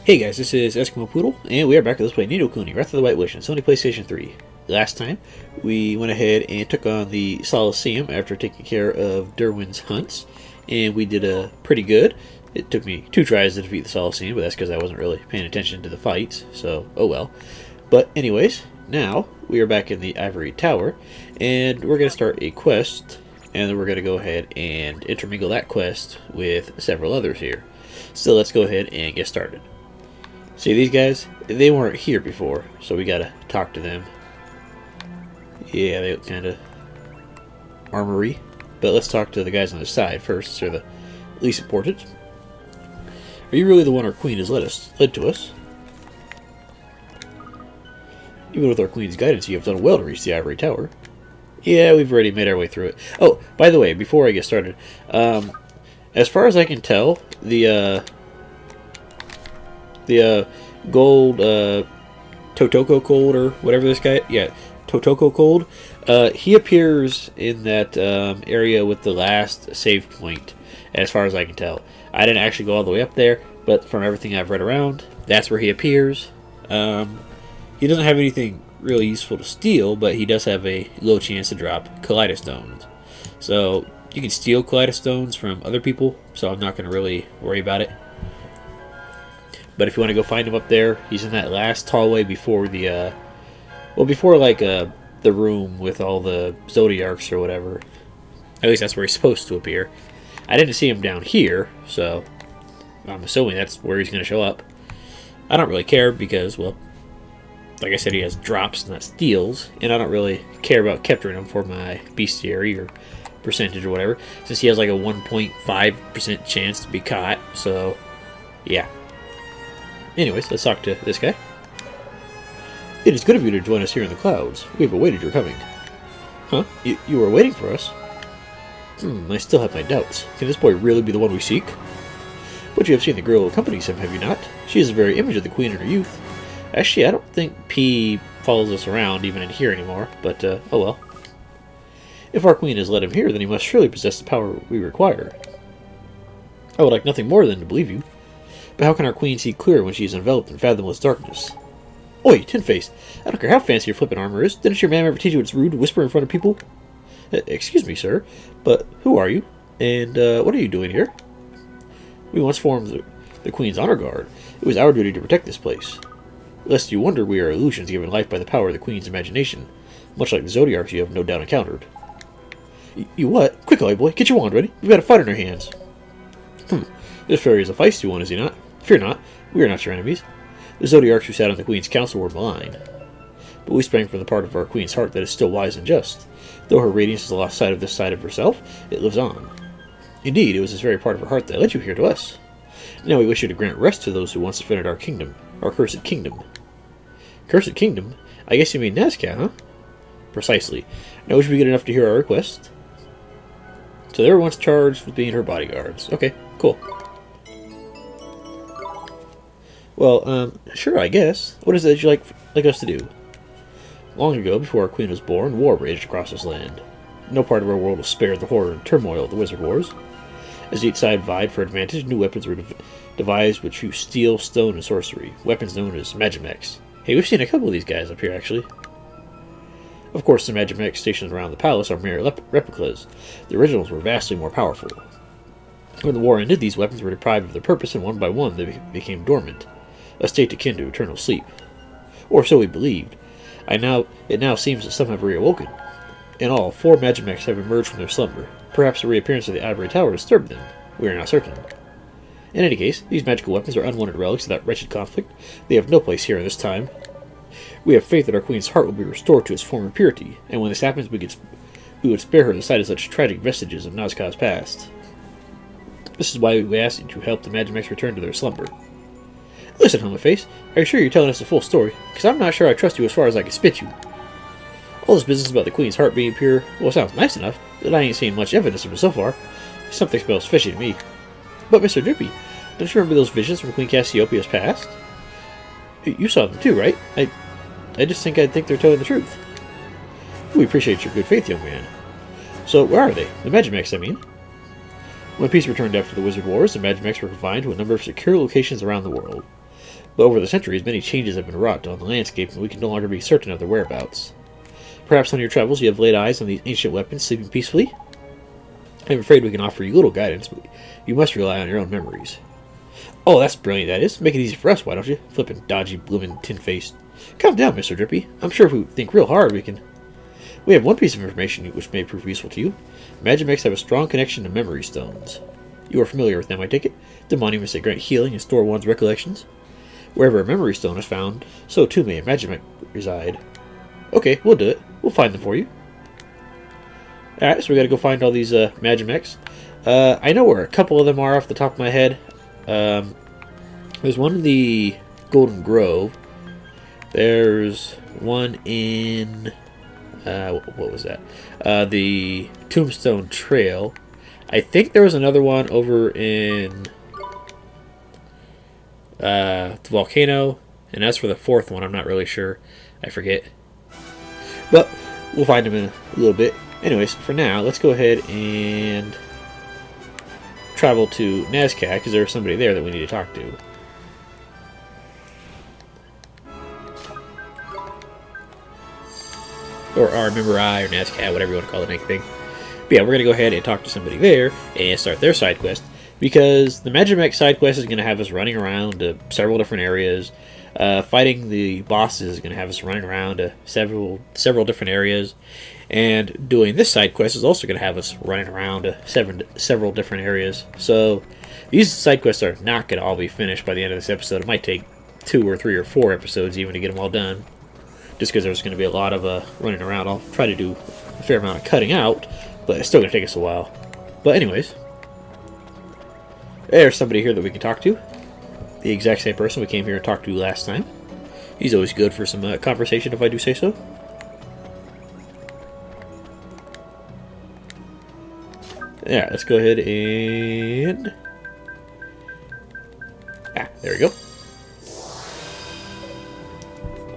Hey guys, this is Eskimo Poodle, and we are back to Let's Play Kuni, Wrath of the White Witch on Sony PlayStation 3. Last time, we went ahead and took on the Coliseum after taking care of Derwin's hunts, and we did pretty good. It took me 2 tries to defeat the Coliseum, but that's because I wasn't really paying attention to the fights, so oh well. But anyways, now we are back in the Ivory Tower, and we're going to start a quest, and then we're going to go ahead and intermingle that quest with several others here. So let's go ahead and get started. See, these guys, they weren't here before, so we gotta talk to them. Yeah, they look kind of armory. But let's talk to the guys on the side first, they're the least important. Are you really the one our queen has led to us? Even with our queen's guidance, you have done well to reach the Ivory Tower. Yeah, we've already made our way through it. Oh, by the way, before I get started, as far as I can tell, the gold Totoko Cold, or whatever this guy, yeah, Totoko Cold, he appears in that area with the last save point, as far as I can tell. I didn't actually go all the way up there, but from everything I've read around, that's where he appears. He doesn't have anything really useful to steal, but he does have a low chance to drop Kaleidostones. So you can steal Kaleidostones from other people, so I'm not going to really worry about it. But if you want to go find him up there, he's in that last hallway before the, before the room with all the Zodiarchs or whatever. At least that's where he's supposed to appear. I didn't see him down here, so I'm assuming that's where he's going to show up. I don't really care because, well, like I said, he has drops, not steals, and I don't really care about capturing him for my bestiary or percentage or whatever, since he has like a 1.5% chance to be caught, so yeah. Anyways, let's talk to this guy. It is good of you to join us here in the clouds. We have awaited your coming. Huh? You were waiting for us? I still have my doubts. Can this boy really be the one we seek? But you have seen the girl who accompanies him, have you not? She is the very image of the queen in her youth. Actually, I don't think P follows us around even in here anymore, but oh well. If our queen has led him here, then he must surely possess the power we require. I would like nothing more than to believe you. But how can our queen see clear when she is enveloped in fathomless darkness? Oi, Tin-Face! I don't care how fancy your flippant armor is. Didn't your ma'am ever teach you it's rude to whisper in front of people? Excuse me, sir, but who are you? And what are you doing here? We once formed the Queen's Honor Guard. It was our duty to protect this place. Lest you wonder, we are illusions given life by the power of the Queen's imagination, much like the Zodiarchs you have no doubt encountered. You what? Quick, boy, get your wand ready. We've got a fight in our hands. This fairy is a feisty one, is he not? Fear not, we are not your enemies. The Zodiarchs who sat on the Queen's council were malign. But we sprang from the part of our Queen's heart that is still wise and just. Though her radiance has lost sight of this side of herself, it lives on. Indeed, it was this very part of her heart that led you here to us. Now we wish you to grant rest to those who once defended our kingdom, our cursed kingdom. Cursed kingdom? I guess you mean Nazca, huh? Precisely. Now we should be good enough to hear our request. So they were once charged with being her bodyguards. Okay, cool. Well, sure, I guess. What is it that you'd like us to do? Long ago, before our queen was born, war raged across this land. No part of our world was spared the horror and turmoil of the Wizard Wars. As each side vied for advantage, new weapons were devised which fused steel, stone, and sorcery. Weapons known as Magimechs. Hey, we've seen a couple of these guys up here, actually. Of course, the Magimechs stationed around the palace are mere replicas. The originals were vastly more powerful. When the war ended, these weapons were deprived of their purpose, and one by one they became dormant. A state akin to eternal sleep. Or so we believed. It now seems that some have reawoken. In all, 4 Magimechs have emerged from their slumber. Perhaps the reappearance of the Ivory Tower disturbed them. We are not certain. In any case, these magical weapons are unwanted relics of that wretched conflict. They have no place here in this time. We have faith that our queen's heart will be restored to its former purity, and when this happens, we would spare her the sight of such tragic vestiges of Nazca's past. This is why we ask you to help the Magimechs return to their slumber. Listen, Helmetface, are you sure you're telling us the full story? Because I'm not sure I trust you as far as I can spit you. All this business about the Queen's heart being pure, well, sounds nice enough, but I ain't seen much evidence of it so far. Something smells fishy to me. But, Mr. Drippy, don't you remember those visions from Queen Cassiopeia's past? You saw them too, right? I just think I'd think they're telling the truth. We appreciate your good faith, young man. So, where are they? The Magimechs, I mean. When peace returned after the Wizard Wars, the Magimechs were confined to a number of secure locations around the world. But over the centuries, many changes have been wrought on the landscape, and we can no longer be certain of their whereabouts. Perhaps on your travels you have laid eyes on these ancient weapons sleeping peacefully? I'm afraid we can offer you little guidance, but you must rely on your own memories. Oh, that's brilliant, that is. Make it easy for us, why don't you? Flippin' dodgy, bloomin' tin-faced. Calm down, Mr. Drippy. I'm sure if we think real hard, we can... We have one piece of information which may prove useful to you. Magimex have a strong connection to memory stones. You are familiar with them, I take it? The monuments that grant healing and store one's recollections? Wherever a memory stone is found, so too may a Magimex reside. Okay, we'll do it. We'll find them for you. Alright, so we gotta go find all these Magimex. I know where a couple of them are off the top of my head. There's one in the Golden Grove. There's one in... what was that? The Tombstone Trail. I think there was another one over in the volcano. And as for the fourth one, I'm not really sure. I forget. But we'll find them in a little bit. Anyways, for now, let's go ahead and travel to Nazca, because there's somebody there that we need to talk to. Or Memori, or Nazca, whatever you want to call the next thing. But yeah, we're going to go ahead and talk to somebody there and start their side quest. Because the Magimex side quest is going to have us running around to several different areas. Fighting the bosses is going to have us running around to several different areas. And doing this side quest is also going to have us running around to several different areas. So these side quests are not going to all be finished by the end of this episode. It might take 2 or 3 or 4 episodes even to get them all done. Just because there's going to be a lot of running around. I'll try to do a fair amount of cutting out, but it's still going to take us a while. But anyways, there's somebody here that we can talk to. The exact same person we came here and talked to last time. He's always good for some conversation, if I do say so. Yeah, let's go ahead and... there we go.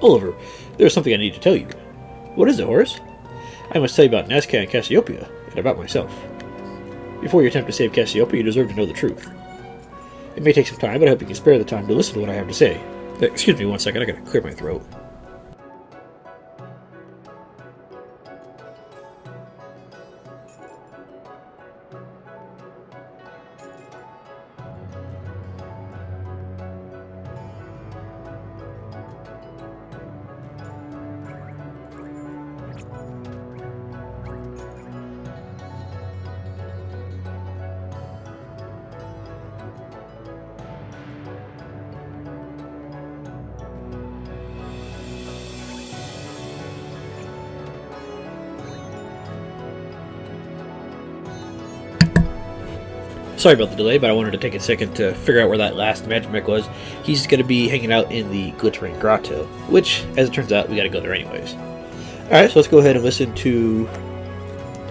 Oliver, there's something I need to tell you. What is it, Horace? I must tell you about Nazca and Cassiopeia, and about myself. Before you attempt to save Cassiopeia, you deserve to know the truth. It may take some time, but I hope you can spare the time to listen to what I have to say. Excuse me one second, I gotta clear my throat. Sorry about the delay, but I wanted to take a second to figure out where that last Magimex was. He's going to be hanging out in the Glittering Grotto, which, as it turns out, we got to go there anyways. Alright, so let's go ahead and listen to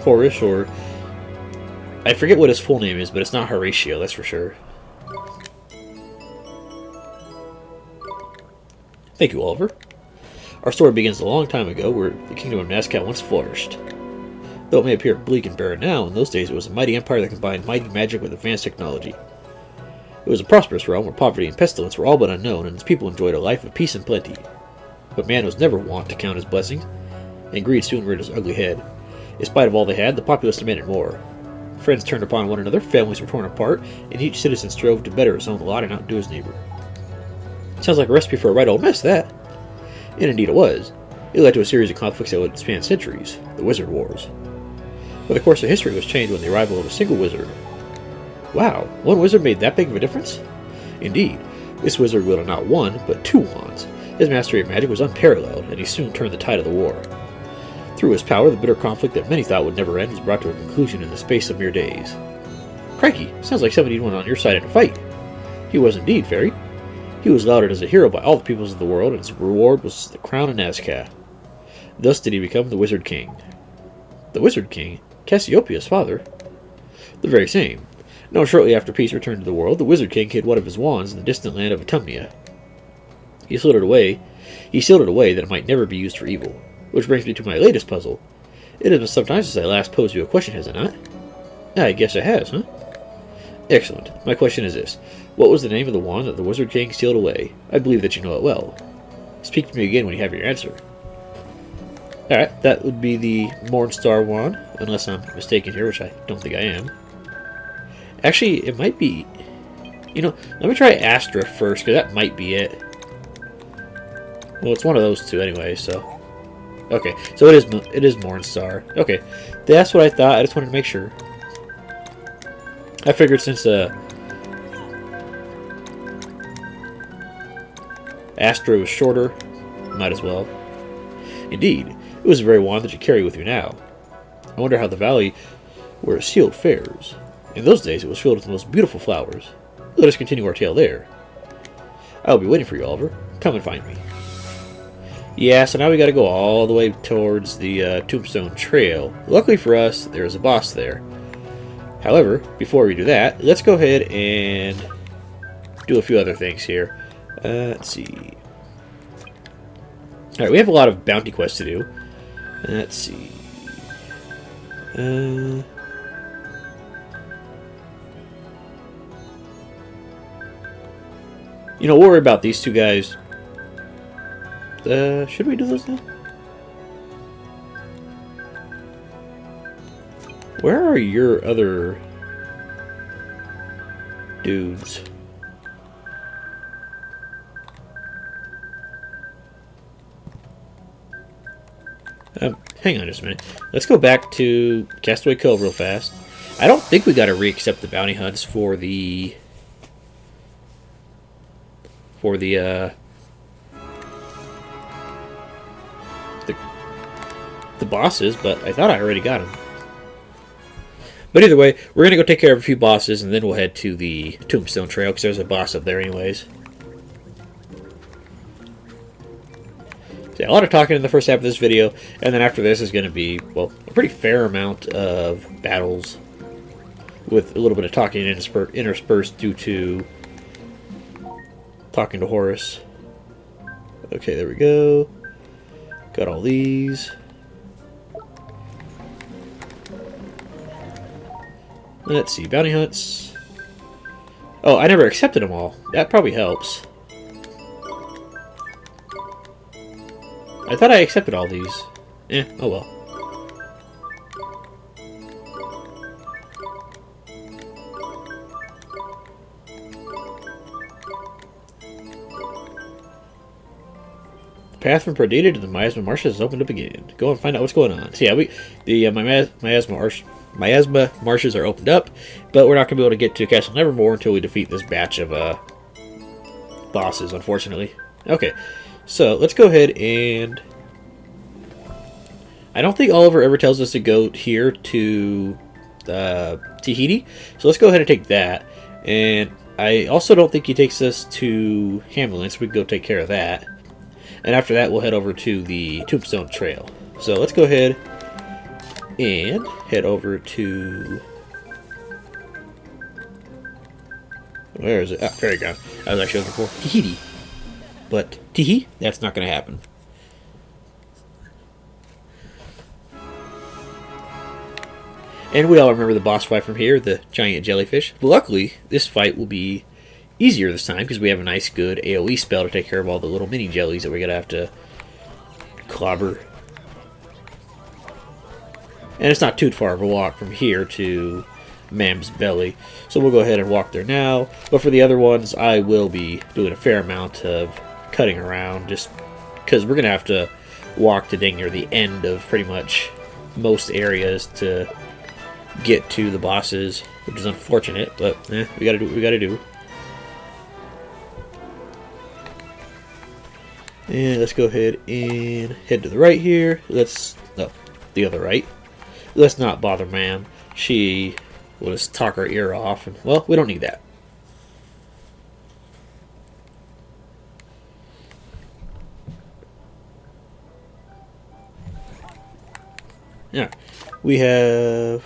Horace, or... I forget what his full name is, but it's not Horatio, that's for sure. Thank you, Oliver. Our story begins a long time ago, where the kingdom of Nazca once flourished. Though it may appear bleak and barren now, in those days it was a mighty empire that combined mighty magic with advanced technology. It was a prosperous realm where poverty and pestilence were all but unknown, and its people enjoyed a life of peace and plenty. But man was never wont to count his blessings, and greed soon reared his ugly head. In spite of all they had, the populace demanded more. Friends turned upon one another, families were torn apart, and each citizen strove to better his own lot and outdo his neighbor. Sounds like a recipe for a right old mess, that. And indeed it was. It led to a series of conflicts that would span centuries, the Wizard Wars. But the course of history was changed when the arrival of a single wizard. Wow, one wizard made that big of a difference? Indeed, this wizard wielded not one, but 2 wands. His mastery of magic was unparalleled, and he soon turned the tide of the war. Through his power, the bitter conflict that many thought would never end was brought to a conclusion in the space of mere days. Crikey, sounds like somebody went on your side in a fight. He was indeed, Fairy. He was lauded as a hero by all the peoples of the world, and his reward was the crown of Nazca. Thus did he become the Wizard King. The Wizard King? Cassiopeia's father? The very same. Now, shortly after peace returned to the world, the Wizard King hid one of his wands in the distant land of Autumnia. He sealed it away that it might never be used for evil. Which brings me to my latest puzzle. It has been some time since I last posed you a question, has it not? I guess it has, huh? Excellent. My question is this. What was the name of the wand that the Wizard King sealed away? I believe that you know it well. Speak to me again when you have your answer. Alright, that would be the Mornstar wand, unless I'm mistaken here, which I don't think I am. Actually, it might be... You know, let me try Astra first, because that might be it. Well, it's one of those two anyway, so... Okay, so it is Mornstar. Okay, that's what I thought. I just wanted to make sure. I figured since Astra was shorter, might as well. Indeed, it was the very wand that you carry with you now. I wonder how the valley where it's sealed fares. In those days, it was filled with the most beautiful flowers. Let us continue our tale there. I will be waiting for you, Oliver. Come and find me. Yeah, so now we got to go all the way towards the Tombstone Trail. Luckily for us, there is a boss there. However, before we do that, let's go ahead and do a few other things here. Let's see. Alright, we have a lot of bounty quests to do. Let's see. You know, we'll worry about these two guys. Should we do those now? Where are your other dudes? Hang on just a minute. Let's go back to Castaway Cove real fast. I don't think we got to re-accept the bounty hunts for the bosses, but I thought I already got them. But either way, we're going to go take care of a few bosses, and then we'll head to the Tombstone Trail, because there's a boss up there anyways. So yeah, a lot of talking in the first half of this video, and then after this is going to be, well, a pretty fair amount of battles, with a little bit of talking interspersed due to talking to Horace. Okay, there we go. Got all these. Let's see, bounty hunts. Oh, I never accepted them all. That probably helps. I thought I accepted all these. Oh well. The path from Perdita to the Miasma Marshes is open to begin. Go and find out what's going on. So yeah, the Miasma Marshes are opened up, but we're not going to be able to get to Castle Nevermore until we defeat this batch of bosses, unfortunately. Okay, so let's go ahead and... I don't think Oliver ever tells us to go here to Tahiti, so let's go ahead and take that. And I also don't think he takes us to Hamelin, so we can go take care of that. And after that, we'll head over to the Tombstone Trail. So let's go ahead and head over to... Where is it? Ah, Fairy Ground. I was actually looking for Tahiti. But Tahiti? That's not going to happen. And we all remember the boss fight from here, the giant jellyfish. But luckily, this fight will be easier this time because we have a nice, good AoE spell to take care of all the little mini jellies that we're going to have to clobber. And it's not too far of a walk from here to Mam's Belly. So we'll go ahead and walk there now. But for the other ones, I will be doing a fair amount of cutting around just because we're going to have to walk to dang near the end of pretty much most areas to get to the bosses, which is unfortunate, but we gotta do what we gotta do. And let's go ahead and head to the right here. The other right. Let's not bother Mam. She will just talk our ear off, and well, we don't need that. Yeah, we have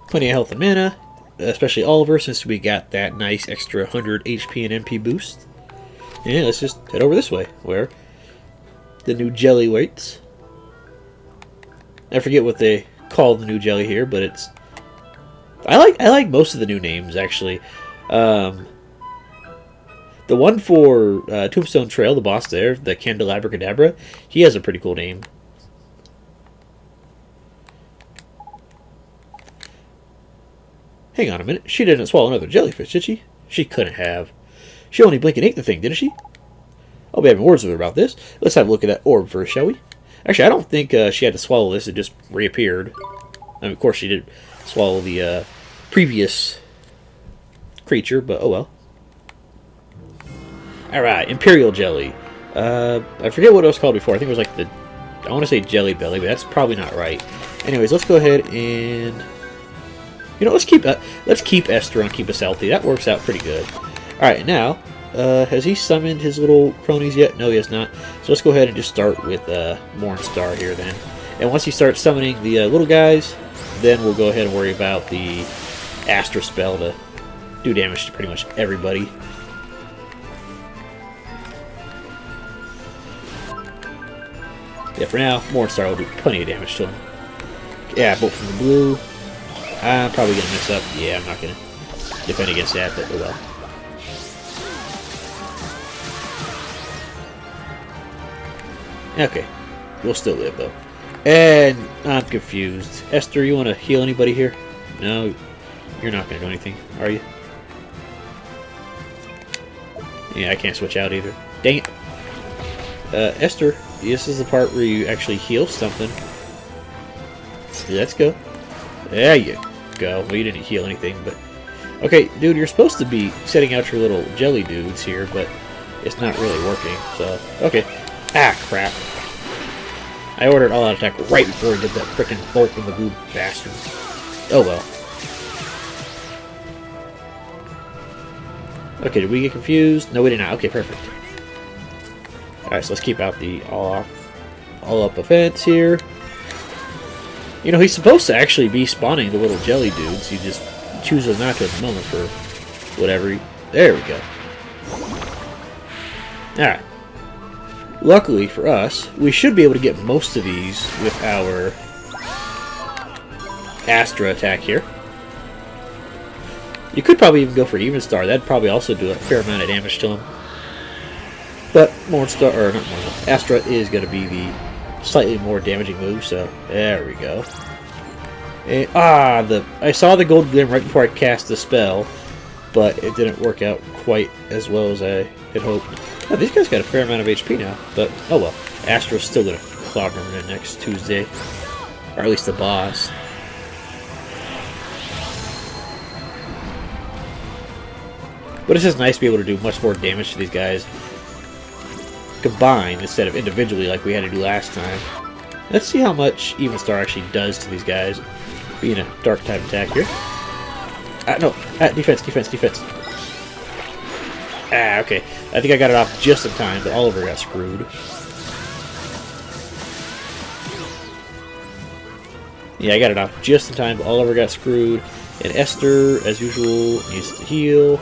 plenty of health and mana, especially Oliver, since we got that nice extra 100 HP and MP boost. And let's just head over this way, where the new jelly waits. I forget what they call the new jelly here, but it's... I like most of the new names, actually. The one for Tombstone Trail, the boss there, the Candelabra Cadabra, he has a pretty cool name. Hang on a minute. She didn't swallow another jellyfish, did she? She couldn't have. She only blinked and ate the thing, didn't she? I'll be having words with her about this. Let's have a look at that orb first, shall we? Actually, I don't think she had to swallow this. It just reappeared. I mean, of course, she did swallow the previous creature, but oh well. Alright, Imperial Jelly. I forget what it was called before. I think it was like the... I want to say Jelly Belly, but that's probably not right. Anyways, let's go ahead and... You know, let's keep Esther and keep us healthy. That works out pretty good. Alright, now... has he summoned his little cronies yet? No, he has not. So let's go ahead and just start with Mornstar here then. And once he starts summoning the little guys, then we'll go ahead and worry about the Astra spell to do damage to pretty much everybody. Yeah, for now, Mornstar will do plenty of damage to him. Yeah, bolt from the blue. I'm probably going to mess up. Yeah, I'm not going to defend against that, but oh well. Okay, we'll still live though. And I'm confused. Esther, you want to heal anybody here? No, you're not going to do anything, are you? Yeah, I can't switch out either. Dang it. Esther, this is the part where you actually heal something. Let's go. There you go. Well, you didn't heal anything, but... Okay, dude, you're supposed to be setting out your little jelly dudes here, but it's not really working, so... Okay. Ah, crap. I ordered all-out attack right before I did that frickin' bolt in the blue bastard. Oh well. Okay, did we get confused? No, we did not. Okay, perfect. Alright, so let's keep out the all-up offense here. You know, he's supposed to actually be spawning the little jelly dudes. He just chooses not to at the moment for whatever. There we go. Alright. Luckily for us, we should be able to get most of these with our Astra attack here. You could probably even go for Even Star. That'd probably also do a fair amount of damage to him. But Mornstar, or not Mornstar, Astra is going to be the slightly more damaging move, so there we go. And, I saw the gold glim right before I cast the spell, but it didn't work out quite as well as I had hoped. Oh, these guys got a fair amount of HP now, but oh well. Astra's still going to clobber him next Tuesday, or at least the boss. But it's just nice to be able to do much more damage to these guys combined instead of individually like we had to do last time. Let's see how much Even Star actually does to these guys. Being a dark type attack here. Defense. Okay. I think I got it off just in time, but Oliver got screwed. Yeah, I got it off just in time, but Oliver got screwed. And Esther, as usual, needs to heal.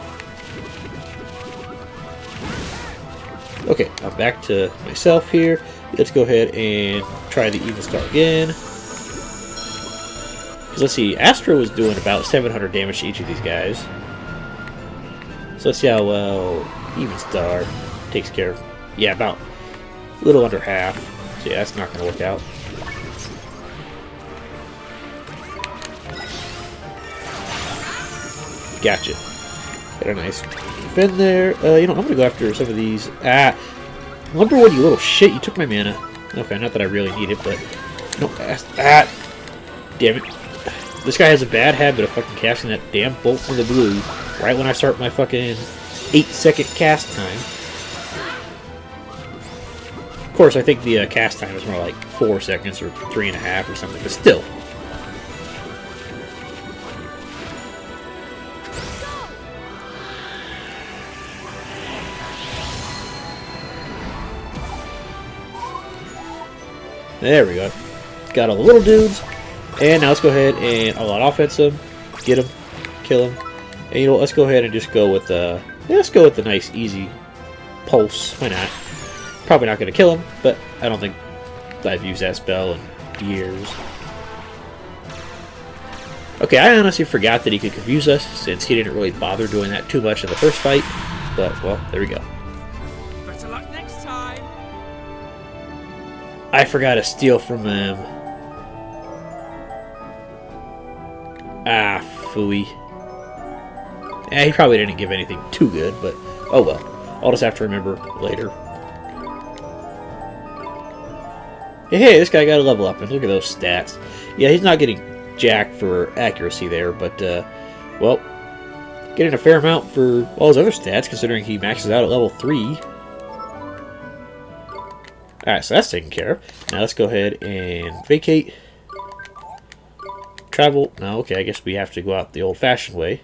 Okay, I'm back to myself here. Let's go ahead and try the Even Star again. Let's see, Astra was doing about 700 damage to each of these guys. So let's see how well Even Star takes care of. Yeah, about a little under half. So yeah, that's not going to work out. Gotcha. Got a nice defend there. You know, I'm going to go after some of these. Number one, you little shit, you took my mana. Okay, not that I really need it, but... No, damn it. This guy has a bad habit of fucking casting that damn bolt from the blue right when I start my fucking 8-second cast time. Of course, I think the cast time is more like 4 seconds or 3.5 or something, but still. There we go. Got all the little dudes. And now let's go ahead and all-out offense them. Get him. Kill him. And you know what, let's go ahead and just go with let's go with the nice, easy pulse. Why not? Probably not going to kill him, but I don't think I've used that spell in years. Okay, I honestly forgot that he could confuse us, since he didn't really bother doing that too much in the first fight. But, well, there we go. Better luck next time. I forgot to steal from them. Ah, phooey. Eh, he probably didn't give anything too good, but oh well. I'll just have to remember later. Hey, this guy got a level up, and look at those stats. Yeah, he's not getting jack for accuracy there, but, well, getting a fair amount for all his other stats, considering he maxes out at level 3. Alright, so that's taken care of. Now let's go ahead and vacate. Travel. No, okay, I guess we have to go out the old-fashioned way.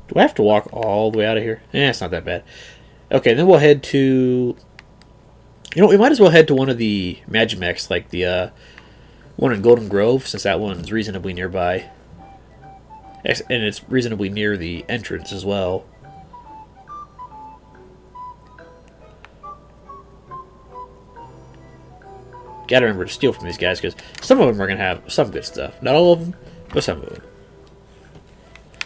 Do I have to walk all the way out of here? Eh, it's not that bad. Okay, then we'll head to... You know, we might as well head to one of the Magimechs, like the one in Golden Grove, since that one's reasonably nearby. And it's reasonably near the entrance as well. Gotta remember to steal from these guys, because some of them are going to have some good stuff. Not all of them, but some of them.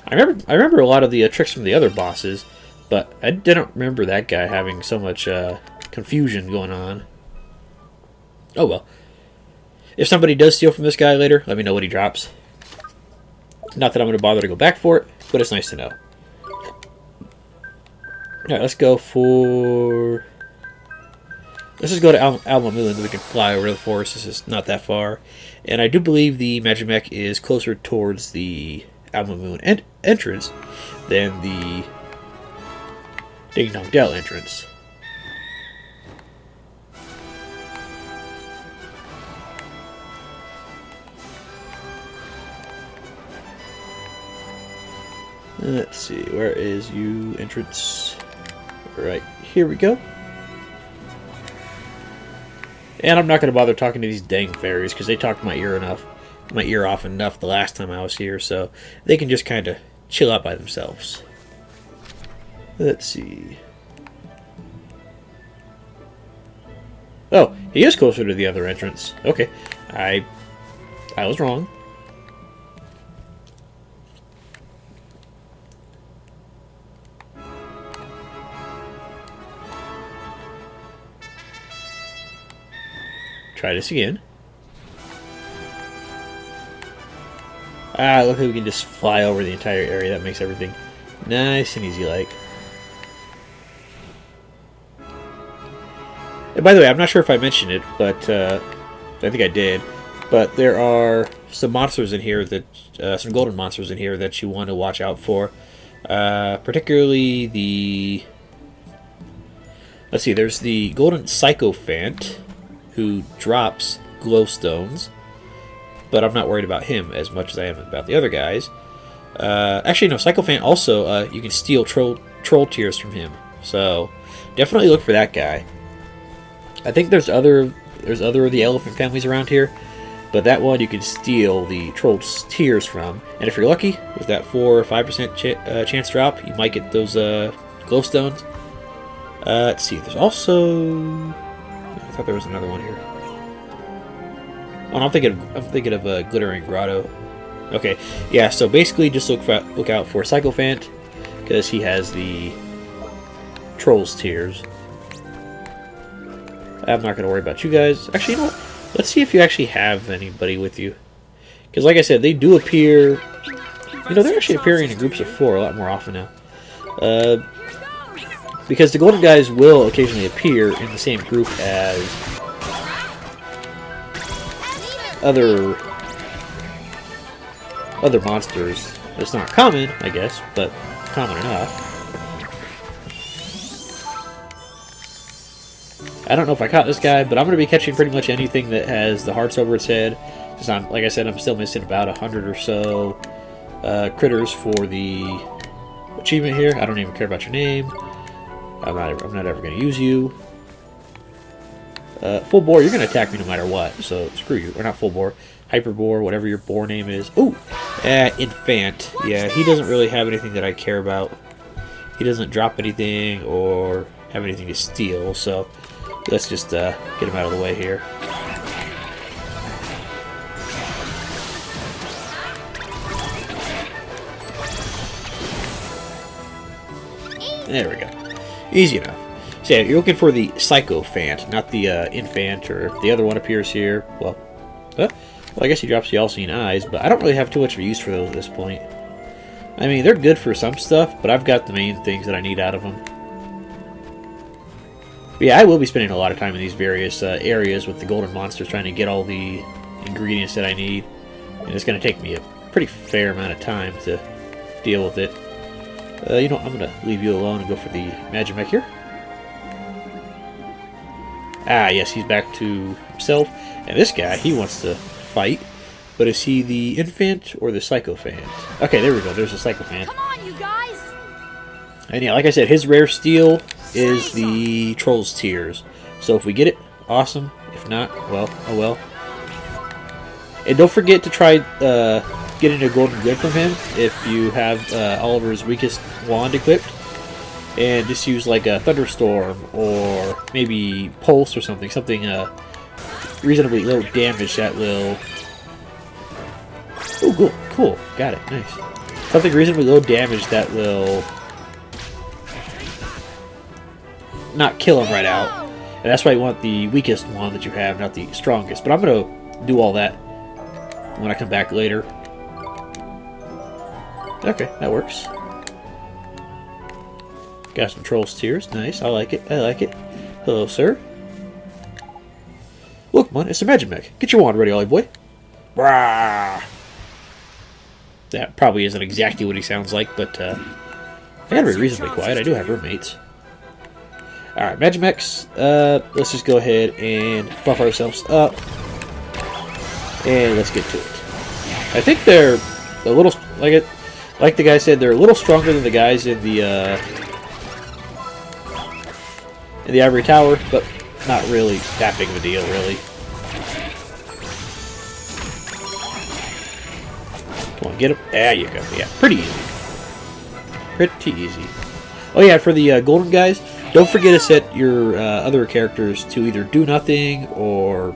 I remember a lot of the tricks from the other bosses, but I didn't remember that guy having so much confusion going on. Oh well. If somebody does steal from this guy later, let me know what he drops. Not that I'm going to bother to go back for it, but it's nice to know. Alright, let's go for... Let's just go to Alma Moon, so we can fly over the forest. This is not that far. And I do believe the Magimech is closer towards the Alma Moon entrance than the Ding Dong Dell entrance. Let's see, where is you entrance? Right, here we go. And I'm not going to bother talking to these dang fairies, because they talked my ear off enough the last time I was here, so they can just kind of chill out by themselves. Let's see. Oh, he is closer to the other entrance. Okay, I was wrong. Try this again. Ah, look how we can just fly over the entire area. That makes everything nice and easy like. And by the way, I'm not sure if I mentioned it, but I think I did. But there are some monsters in here that, some golden monsters in here that you want to watch out for. Particularly the... Let's see, there's the golden Sycophant, who drops glowstones, but I'm not worried about him as much as I am about the other guys. Actually, no, Sycophant also, you can steal troll tears from him, so definitely look for that guy. I think there's other of the elephant families around here, but that one you can steal the troll's tears from, and if you're lucky, with that 4 or 5% chance drop, you might get those glowstones. Let's see, there's also... I thought there was another one here. Oh, I'm thinking of a glittering grotto. Okay, yeah. So basically, just look out for Sycophant, because he has the troll's tears. I'm not gonna worry about you guys. Actually, you know what? Let's see if you actually have anybody with you, because like I said, they do appear. You know, they're actually appearing in groups of 4 a lot more often now. Because the golden guys will occasionally appear in the same group as other monsters. It's not common, I guess, but common enough. I don't know if I caught this guy, but I'm going to be catching pretty much anything that has the hearts over its head. Because like I said, I'm still missing about 100 or so critters for the achievement here. I don't even care about your name. I'm not ever going to use you. Full bore, you're going to attack me no matter what, so screw you. Or not full bore, hyper bore, whatever your bore name is. Ooh, Infant. Yeah, he doesn't really have anything that I care about. He doesn't drop anything or have anything to steal, so let's just get him out of the way here. There we go. Easy enough. So yeah, you're looking for the Sycophant, not the Infant, or if the other one appears here. Well, I guess he drops the all-seeing eyes, but I don't really have too much of a use for those at this point. I mean, they're good for some stuff, but I've got the main things that I need out of them. But yeah, I will be spending a lot of time in these various areas with the golden monsters trying to get all the ingredients that I need. And it's going to take me a pretty fair amount of time to deal with it. You know, I'm going to leave you alone and go for the Magimech here. Ah, yes, he's back to himself. And this guy, he wants to fight. But is he the Infant or the Sycophant? Okay, there we go. There's the Sycophant. Come on, you guys! And yeah, like I said, his rare steel is the Troll's Tears. So if we get it, awesome. If not, well, oh well. And don't forget to try getting a golden good from him if you have Oliver's weakest wand equipped. And just use like a Thunderstorm or maybe Pulse or something. Something reasonably low damage that will... Oh, cool. Cool. Got it. Nice. Something reasonably low damage that will not kill him right out. And that's why you want the weakest one that you have, not the strongest. But I'm going to do all that when I come back later. Okay, that works. Got some Troll's Tears. Nice. I like it. I like it. Hello, sir. Look, man, it's a Magimech. Get your wand ready, Ollie boy. Rah! That probably isn't exactly what he sounds like, but I gotta be reasonably quiet. I do have roommates. Alright, Magimechs. Let's just go ahead and buff ourselves up. And let's get to it. I think they're a little, like the guy said, they're a little stronger than the guys in the Ivory Tower, but not really that big of a deal, really. Come on, get him. There you go. Yeah, pretty easy. Pretty easy. Oh yeah, for the golden guys, don't forget to set your other characters to either do nothing or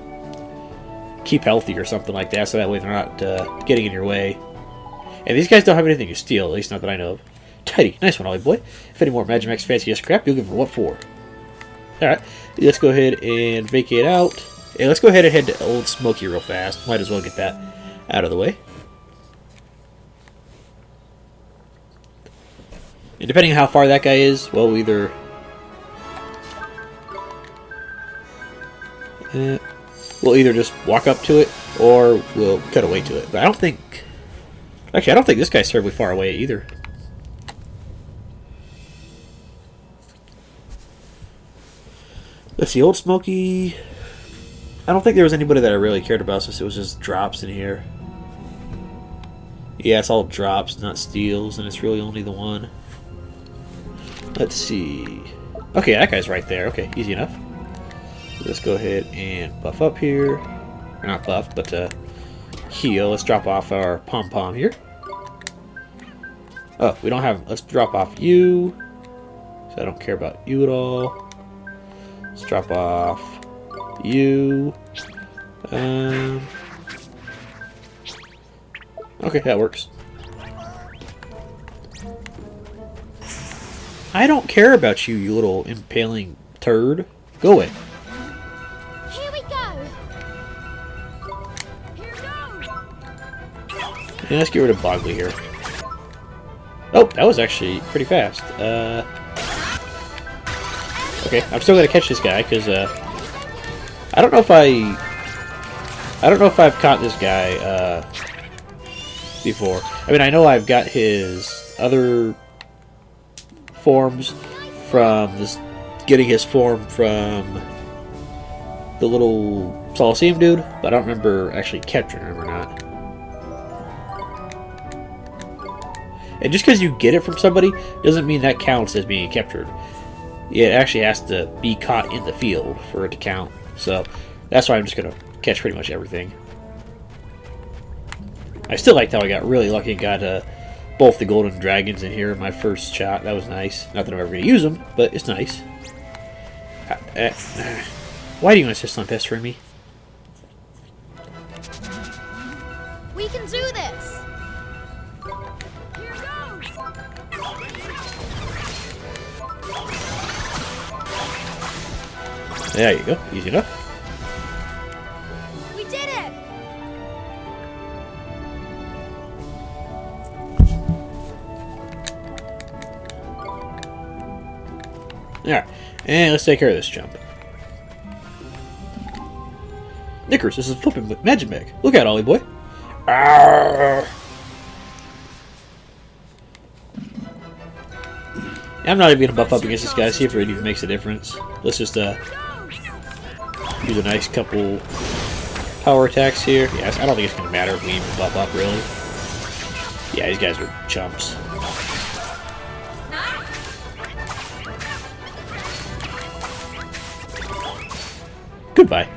keep healthy or something like that, so that way they're not getting in your way. And these guys don't have anything to steal, at least not that I know of. Tidy. Nice one, Ollie boy. If any more Magimechs fancy as crap, you'll give them what for. Alright, let's go ahead and vacate out. And let's go ahead and head to Old Smoky real fast. Might as well get that out of the way. And depending on how far that guy is, well, we'll either just walk up to it, or we'll cut away to it. But I don't think... Actually, I don't think this guy's terribly far away either. Let's see, Old Smoky... I don't think there was anybody that I really cared about, since it was just drops in here. Yeah, it's all drops, not steals, and it's really only the one. Let's see... Okay, that guy's right there. Okay, easy enough. Let's go ahead and buff up here. Or not buff, but heal. Let's drop off our pom-pom here. Oh, we don't have... Let's drop off you. So I don't care about you at all. Let's drop off you. Okay, that works. I don't care about you, you little impaling turd. Go away. Here we go. Here goes. Yeah, let's get rid of Bogley here. Oh, that was actually pretty fast. Okay, I'm still gonna catch this guy because I don't know if I've caught this guy before. I mean, I know I've got his other forms from this, getting his form from the little Coliseum dude, but I don't remember actually capturing him or not. And just because you get it from somebody doesn't mean that counts as being captured. It actually has to be caught in the field for it to count. So that's why I'm just going to catch pretty much everything. I still liked how I got really lucky and got both the golden dragons in here in my first shot. That was nice. Not that I'm ever going to use them, but it's nice. Why do you insist on pestering me? We can do this. Here goes. There you go. Easy enough. We did it! Alright. And let's take care of this jump. Knickers, this is flipping magic mag. Look out, Ollie boy. Arrgh. I'm not even gonna buff up against this guy, see if it even makes a difference. Let's just use a nice couple power attacks here. Yes, I don't think it's gonna matter if we even buff up really. Yeah, these guys are chumps. Goodbye.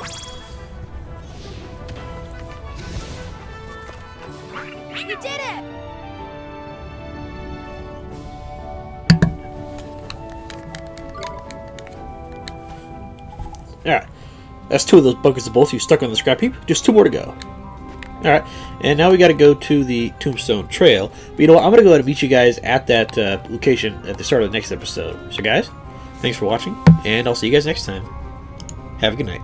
We did it! Alright. That's 2 of those buckets of bolts you stuck on the scrap heap. Just 2 more to go. Alright. And now we gotta go to the Tombstone Trail. But you know what? I'm gonna go ahead and meet you guys at that location at the start of the next episode. So guys, thanks for watching, and I'll see you guys next time. Have a good night.